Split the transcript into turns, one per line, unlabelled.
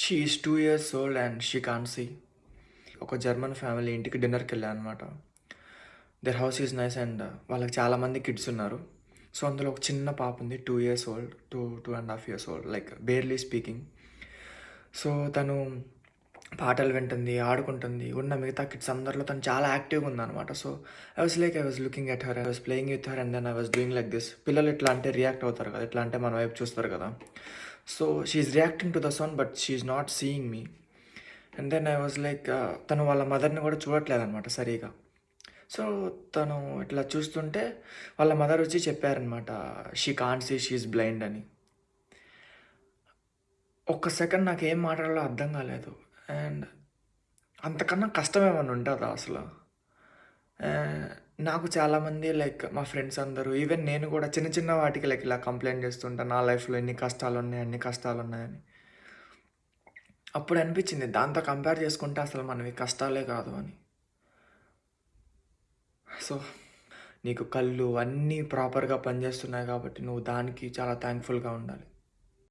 She is 2 years old and she can't see. ఒక German family ఇంటికి డిన్నర్‌కెళ్ళా అనమాట. Their house is nice and వాళ్ళకి చాలామంది కిడ్స్ ఉన్నారు. సో, అందులో ఒక చిన్న పాప ఉంది. 2 years old. 2 ½ years old. Like barely speaking. So, తను పాటలు వింటుంది, ఆడుకుంటుంది. ఉన్న మిగతా కిడ్స్ అందరిలో తను చాలా యాక్టివ్‌గా ఉందనమాట. So, I was looking at her. I was playing with her and then I was doing like this. పిల్లలు ఎట్లా అంటే రియాక్ట్ అవుతారు కదా! ఎట్లా అంటే మన వైపు చూస్తారు కదా! So, she is reacting to the sound but she is not seeing me. And then I was like తను వాళ్ళ మదర్‌ని కూడా చూడట్లేదనమాట సరిగ్గా. సో, తను ఇట్లా చూస్తుంటే వాళ్ళ మదర్ వచ్చి చెప్పారనమాట. She can't see, she is blind అని. ఒక్క సెకండ్ నాకేం మాట్లాడాలో అర్థం కాలేదు. అండ్ అంతకన్నా కష్టం ఏమన్నా ఉంటదా అసల? ఆహ్, నాకు చాలామంది లైక్ మా ఫ్రెండ్స్ అందరూ ఈవెన్ నేను కూడా చిన్న చిన్న వాటికి లైక్ ఇలా కంప్లెయింట్ చేస్తుంటా. నా లైఫ్‌లో ఇన్ని కష్టాలున్నాయి, అన్ని కష్టాలున్నాయని. అప్పుడు అనిపించింది దాంతో కంపేర్ చేసుకుంటే అసలు మనవి కష్టాలే కాదు అని. సో, నీకు కళ్ళు అన్నీ ప్రాపర్‌గా పనిచేస్తున్నాయి కాబట్టి నువ్వు దానికి చాలా థాంక్‌ఫుల్‌గా ఉండాలి.